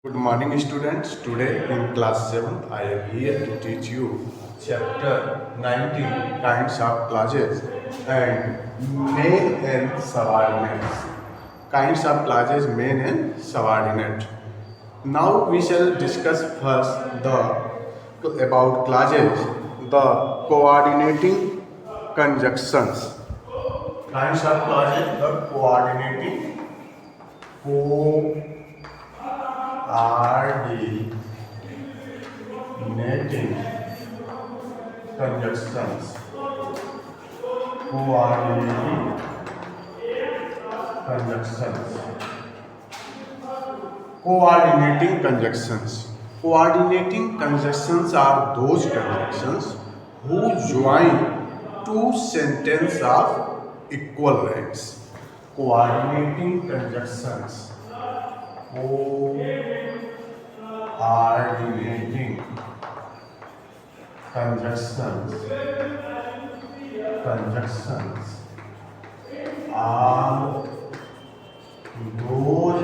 Good morning, students. Today in class 7, I am here to teach you chapter 19 kinds of classes and main and subordinates. Kinds of classes, main and subordinate. Now we shall discuss first the about classes, the coordinating conjunctions. Kinds of classes, the coordinating coordinating conjunctions. Coordinating conjunctions. Coordinating conjunctions. Coordinating conjunctions are those conjunctions who join two sentences of equal ranks. Coordinating conjunctions. Coordinating conjunctions are those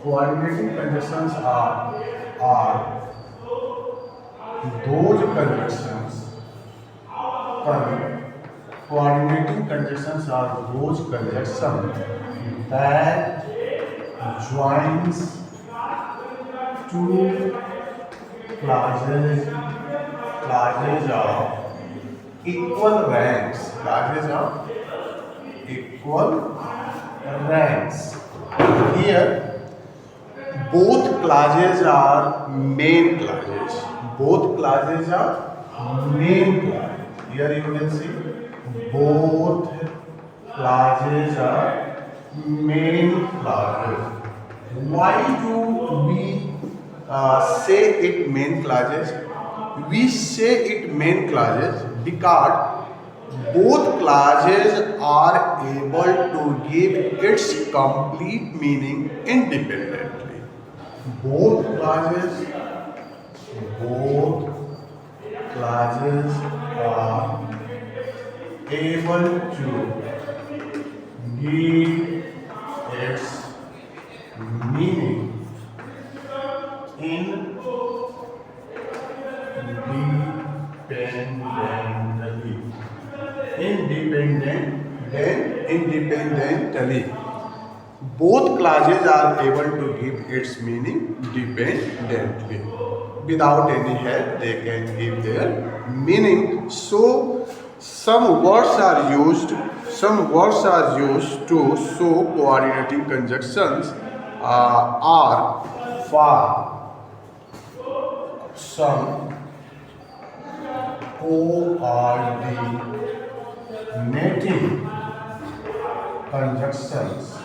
coordinating conjunctions are those coordinating conjunctions are those conjunctions that joins two classes of equal ranks. Classes of equal ranks. Here, both classes are main classes. Both classes are main classes. Here you can see both classes are main classes. Why do we say it main classes? We say it main classes because both classes are able to give its complete meaning independently. Both classes are able to give its meaning independently. Both classes are able to give its meaning independently. Without any help, they can give their meaning. So, some words are used to show coordinating conjunctions are for some coordinating conjunctions.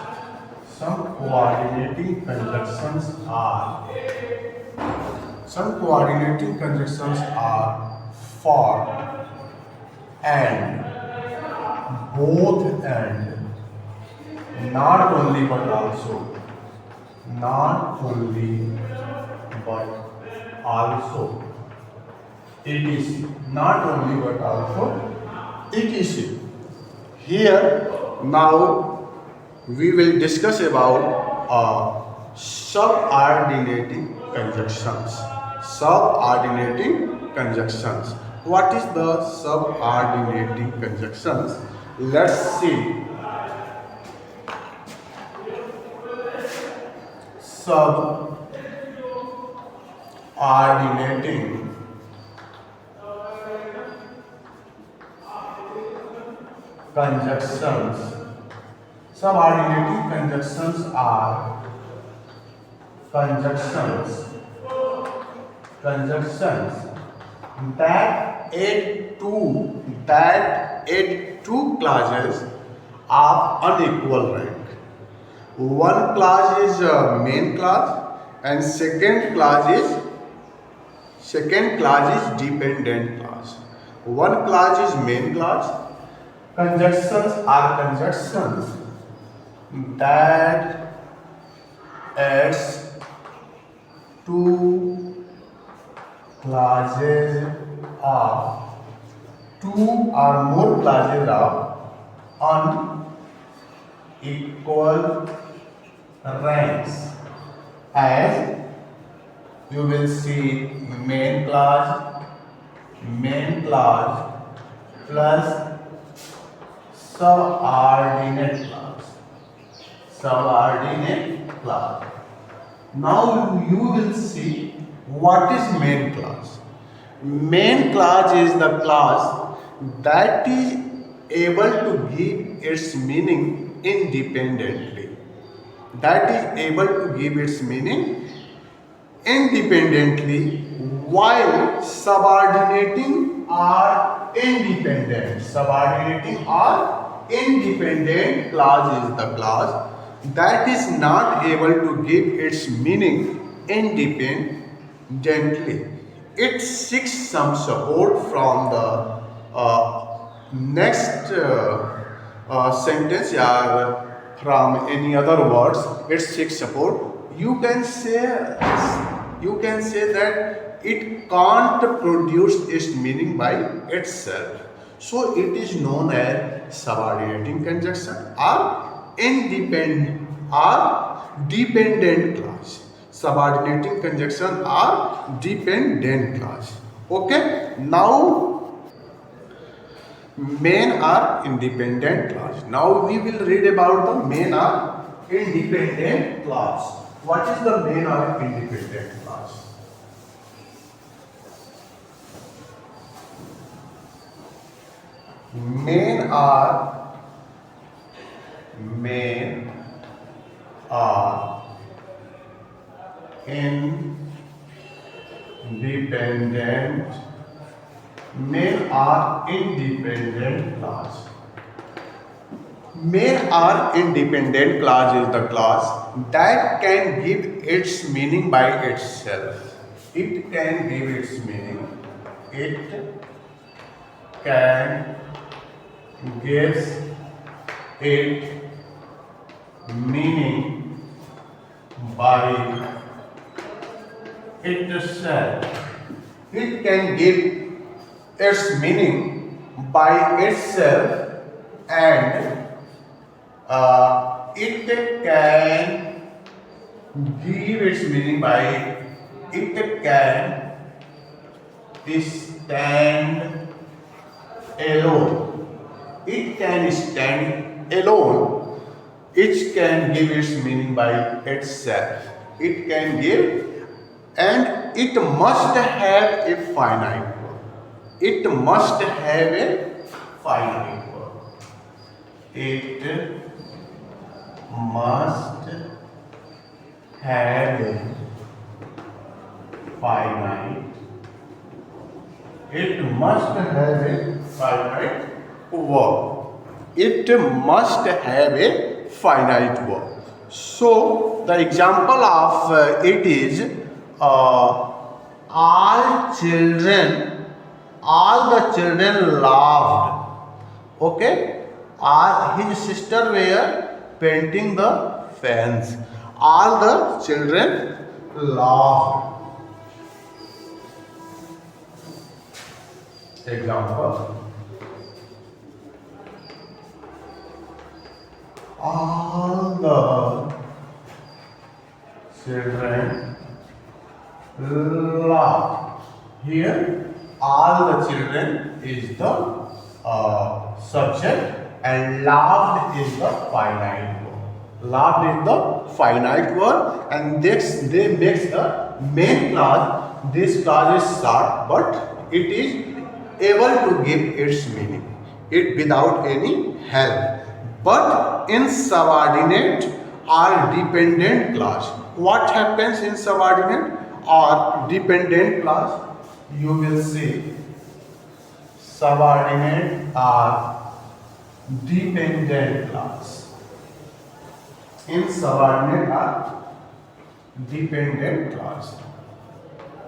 Some coordinating conjunctions are for and, both and, not only but also, etc. Not only but also, etc. Here now we will discuss about subordinating conjunctions. Subordinating conjunctions. What is the subordinating conjunctions? Let's see. Subordinating conjunctions. Subordinating conjunctions are conjunctions that add two classes of unequal rank. One class is main class and second class is dependent class. One class is main class. Conjunctions are conjunctions that adds two classes of two or more classes of unequal ranks as you will see main clause plus subordinate clause. Now you will see what is main clause. Main clause is the clause that is able to give its meaning independently. That is able to give its meaning independently while subordinating are independent. Subordinating or independent clause is the clause that is not able to give its meaning independently. It seeks some support from the next sentence or from any other words. It seeks support. You can say that it can't produce its meaning by itself. So it is known as subordinating conjunction or independent or dependent clause. Subordinating conjunction or dependent clause. Okay. Now main or independent clause. Now we will read about the main or independent clause. What is the main or independent clause? Main or independent clause. Main or independent clause is the clause that can give its meaning by itself. It can give its meaning. It can give it meaning by itself. It can give its meaning by itself and it can give its meaning by it can stand alone. It can stand alone. It can give its meaning by itself. It can give and it must have a finite word. It must have a finite word. It must have a finite. It must have a finite word. It must have a finite word. So the example of it is all the children laughed. Okay. His sister were painting the fans. All the children laughed. Example. All the children laughed. Here, all the children is the subject and laughed is the finite word. Laughed is the finite word and they makes the main clause. This clause is short but it is able to give its meaning it without any help. But in subordinate or dependent clause, what happens in subordinate or dependent clause? You will see subordinate or dependent clause. In subordinate or dependent clause,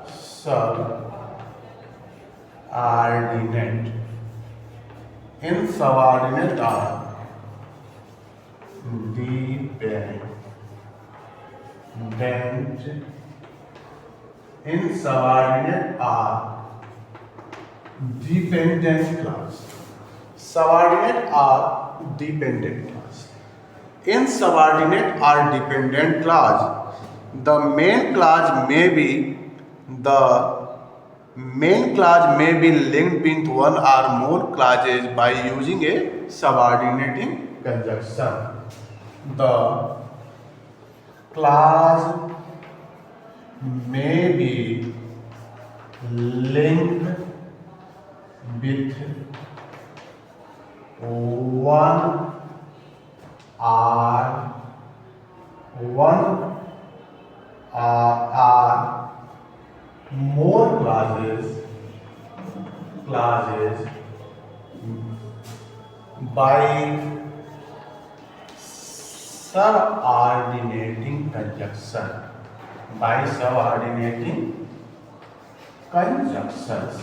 subordinate. In subordinate or dependent. In subordinate or dependent clause. Subordinate or dependent clause. In subordinate or dependent clause, the main clause may be The main clause may be linked with one or more clauses by using a subordinating conjunction. The clause may be linked with one or more clauses by subordinating conjunction. By subordinating conjunctions.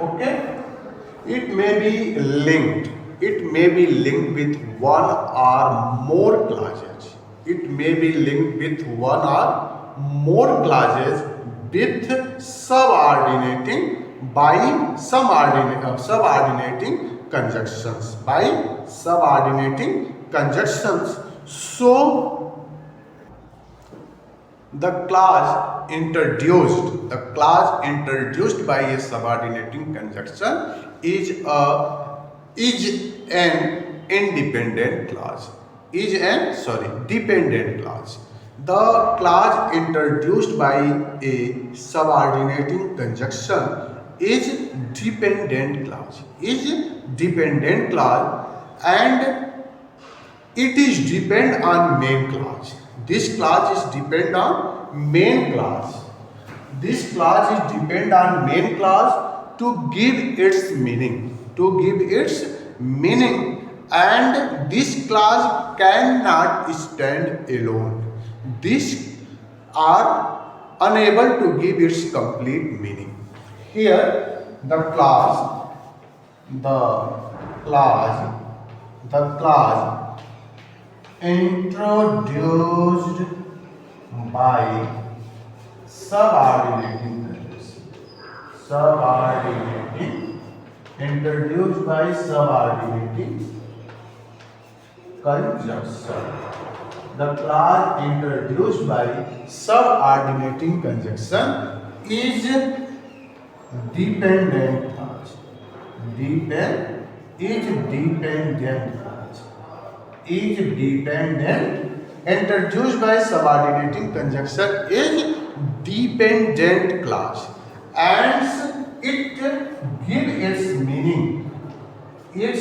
Okay? It may be linked. It may be linked with one or more clauses. It may be linked with one or more clauses with subordinating by subordinating conjunctions. By subordinating conjunctions. So the clause introduced by a subordinating conjunction is an independent clause. Dependent clause. The clause introduced by a subordinating conjunction is dependent clause. And it is depend on main clause. This clause is depend on main clause. This clause is depend on main clause to give its meaning. And this clause cannot stand alone. These are unable to give its complete meaning. Here the clause introduced by subordinating conjunction. The clause introduced by subordinating conjunction is dependent clause. Introduced by subordinating conjunction is dependent clause, and it gives its meaning. It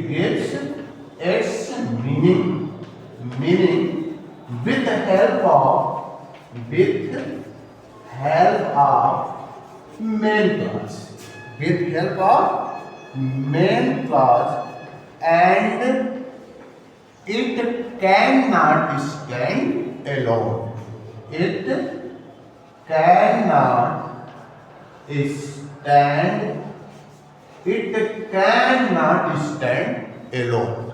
gives its meaning with the help of main clause, and it cannot stand alone.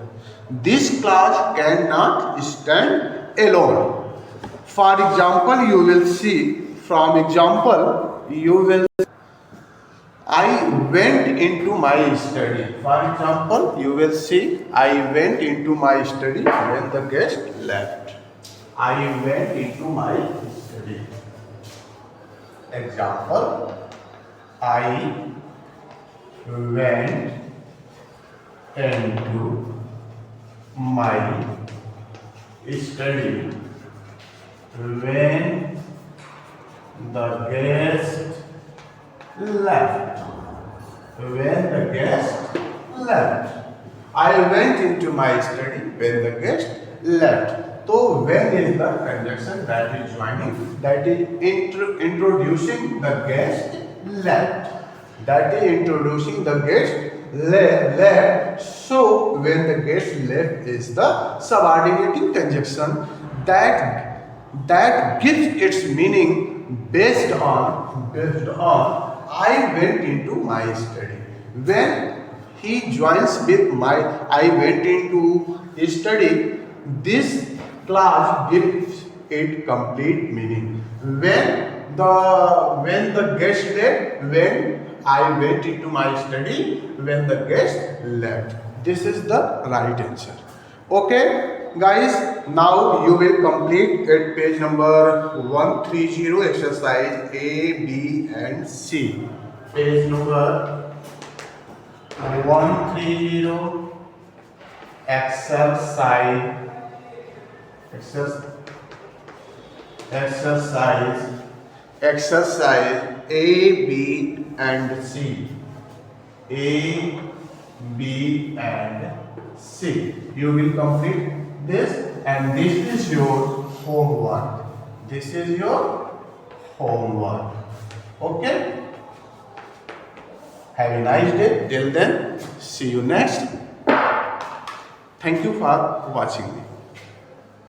This clause cannot stand alone. For example, you will see. I went into my study. For example, you will see, I went into my study when the guest left. I went into my study. Example, I went into my study when the guest left. I went into my study when the guest left. So when is the conjunction that is joining, that is introducing the guest left. So when the guest left is the subordinating conjunction that gives its meaning based on I went into my study. When he joins with I went into his study, this clause gives it complete meaning. When the guest left, when I went into my study, when the guest left. This is the right answer. Okay. guys, now you will complete at page number 130 exercise A, B and C. Page number 130 exercise A, B and C. A, B and C. You will complete this, and this is your homework. This is your homework. Okay? Have a nice day. Till then, see you next. Thank you for watching me.